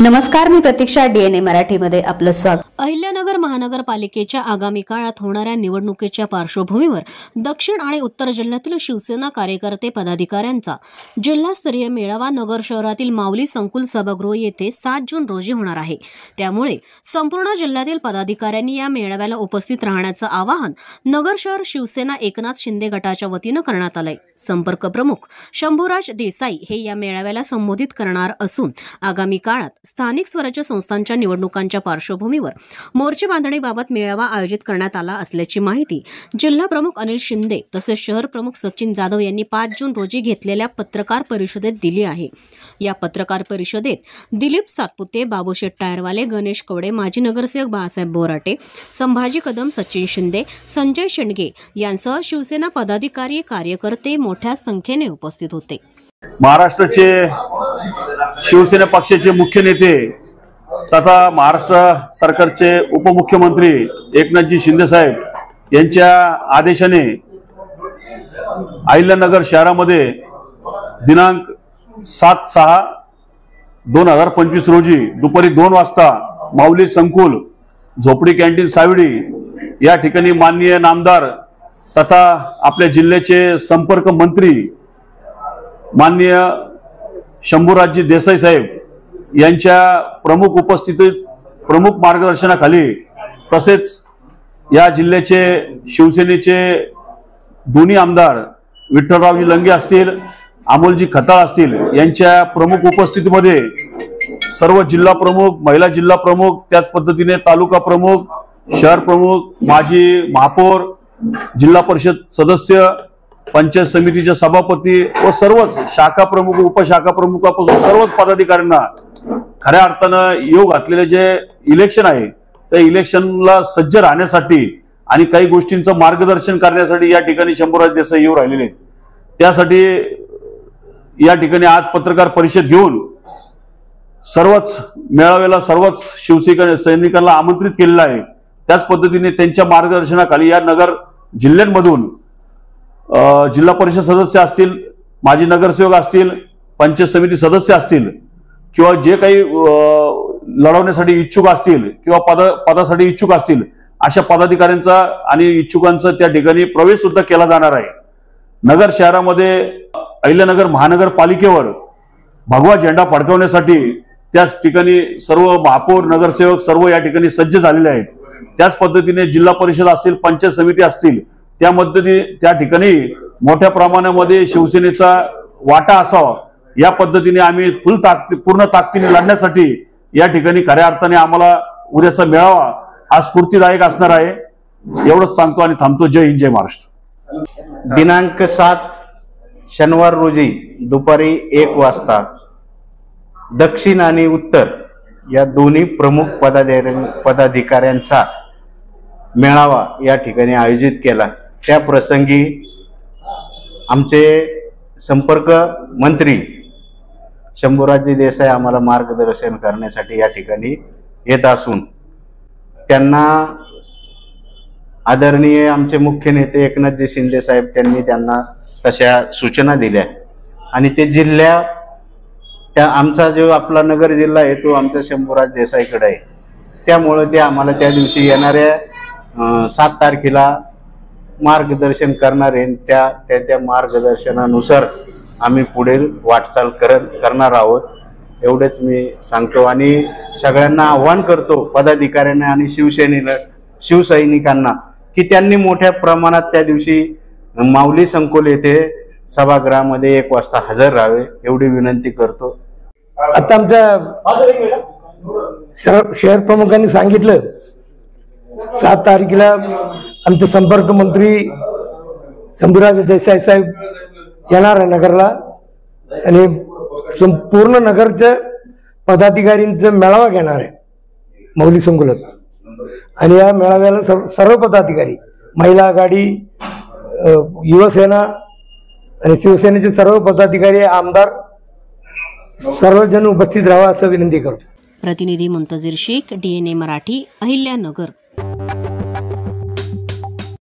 नमस्कार, मी प्रतीक्षा. DNA मराठीमध्ये आपलं स्वागत. अहिल्यानगर महानगरपालिकेच्या आगामी काळात होणाऱ्या निवडणुकीच्या पार्श्वभूमीवर दक्षिण आणि उत्तर जिल्ह्यातील शिवसेना कार्यकर्ते पदाधिकाऱ्यांचा जिल्हास्तरीय मेळावा नगर शहरातील माऊली संकुल सभागृह येथे 7 जून रोजी होणार आहे. त्यामुळे संपूर्ण जिल्ह्यातील पदाधिकाऱ्यांनी या मेळाव्याला उपस्थित राहण्याचं आवाहन नगर शहर शिवसेना एकनाथ शिंदे गटाच्या वतीनं करण्यात आलंय. संपर्क प्रमुख शंभूराज देसाई हे या मेळाव्याला संबोधित करणार असून आगामी काळात स्थानिक स्वराज्य संस्थांच्या निवडणुकांच्या पार्श्वभूमीवर मोर्चे बांधणीबाबत मेळावा आयोजित करण्यात आला असल्याची माहिती जिल्हा प्रमुख अनिल शिंदे तसेच शहर प्रमुख सचिन जाधव यांनी 5 जून रोजी घेतलेल्या पत्रकार परिषदेत दिली आहे. या पत्रकार परिषदेत दिलीप सातपुते, बाबूशेठ टायरवाले, गणेश कवडे, माजी नगरसेवक बाळासाहेब बोराटे, संभाजी कदम, सचिन शिंदे, संजय शेंडगे यांसह शिवसेना पदाधिकारी कार्यकर्ते मोठ्या संख्येने उपस्थित होते. महाराष्ट्राचे शिवसेना पक्षाचे मुख्य नेते तथा महाराष्ट्र सरकारचे उपमुख्यमंत्री एकनाथजी शिंदे साहेब यांच्या आदेशाने अहिल्यानगर शहरामध्ये दिनांक 7/6/2025 रोजी दुपारी 2 वाजता माऊली संकुल झोपडी कॅन्टीन सावडी या ठिकाणी माननीय नामदार तथा आपल्या जिल्ह्याचे संपर्क मंत्री माननीय शंभूराजी देसाई साहेब यांच्या प्रमुख उपस्थितीत प्रमुख मार्गदर्शनाखाली तसेच या जिल्ह्याचे शिवसेनेचे दोन्ही आमदार विठ्ठलरावजी लंगे असतील, अमोलजी खताळ असतील यांच्या प्रमुख उपस्थितीमध्ये सर्व जिल्हा प्रमुख, महिला जिल्हा प्रमुख, त्याच पद्धतीने तालुका प्रमुख, शहर प्रमुख, माजी महापौर, जिल्हा परिषद सदस्य, पंचायत समितीचे सभापती व सर्वच शाखा प्रमुख, उपशाखा प्रमुखापासून सर्वच पदाधिकाऱ्यांना खऱ्या अर्थानं योग घातलेले जे इलेक्शन आहे त्या इलेक्शनला सज्ज राहण्यासाठी आणि काही गोष्टींचं मार्गदर्शन करण्यासाठी या ठिकाणी शंभूराज देसाई येऊ राहिलेले आहेत. त्यासाठी या ठिकाणी आज पत्रकार परिषद घेऊन सर्वच मेळाव्याला सर्वच सैनिकांना आमंत्रित केलेलं आहे. त्याच पद्धतीने त्यांच्या मार्गदर्शनाखाली या नगर जिल्ह्यांमधून जिल्हा परिषद सदस्य असतील, माजी नगरसेवक असतील, पंचायत समिती सदस्य असतील किंवा जे काही लढवण्यासाठी इच्छुक असतील किंवा पदासाठी इच्छुक असतील अशा पदाधिकाऱ्यांचा आणि इच्छुकांचा त्या ठिकाणी प्रवेश सुद्धा केला जाणार आहे. नगर शहरामध्ये अहिल्यानगर महानगरपालिकेवर भगवा झेंडा फडकवण्यासाठी त्याच ठिकाणी सर्व महापौर, नगरसेवक सर्व या ठिकाणी सज्ज झालेले आहेत. त्याच पद्धतीने जिल्हा परिषद असतील, पंचायत समिती असतील त्या ठिकाणी मोठ्या प्रमाणामध्ये शिवसेनेचा वाटा असावा या पद्धतीने आम्ही पूर्ण ताकदीने लढण्यासाठी या ठिकाणी खऱ्या अर्थाने आम्हाला उद्याचा मेळावा हा स्फूर्तीदायक असणार आहे. एवढंच सांगतो आणि थांबतो. जय हिंद, जय महाराष्ट्र. दिनांक 7 शनिवार रोजी दुपारी 1 वाजता दक्षिण आणि उत्तर या दोन्ही प्रमुख पदाधिकाऱ्यांचा मेळावा या ठिकाणी आयोजित केला. त्या प्रसंगी आमचे संपर्क मंत्री शंभूराजी देसाई आम्हाला मार्गदर्शन करण्यासाठी या ठिकाणी येत असून त्यांना आदरणीय आमचे मुख्य नेते एकनाथजी शिंदे साहेब त्यांना तशा सूचना दिल्या आणि ते त्या आमचा जो आपला नगर जिल्हा आहे तो आमच्या शंभूराज देसाईकडे आहे. त्यामुळे ते आम्हाला त्या दिवशी येणाऱ्या 7 तारखेला मार्गदर्शन करणार आहे. त्याच्या मार्गदर्शनानुसार आम्ही पुढील वाटचाल करणार आहोत. एवढेच मी सांगतो आणि सगळ्यांना आव्हान करतो पदाधिकाऱ्यांना आणि शिवसैनिकांना की त्यांनी मोठ्या प्रमाणात त्या दिवशी माऊली संकुल येथे सभागृहामध्ये 1 वाजता हजर राहावे एवढी विनंती करतो. आता आमच्या शहर प्रमुखांनी सांगितलं 7 तारखेला आमचे संपर्क मंत्री शंभूराज देसाई साहेब येणार आहे नगरला आणि संपूर्ण नगरच्या पदाधिकाऱ्यांचा मेळावा घेणार आहे माऊली संकुलात. आणि या मेळाव्याला सर्व पदाधिकारी, महिला आघाडी, युवसेना आणि शिवसेनेचे सर्व पदाधिकारी, आमदार सर्वजण उपस्थित राहावा असं विनंती करतो. प्रतिनिधी मुंतजीर शेख, DNA मराठी, अहिल्यानगर.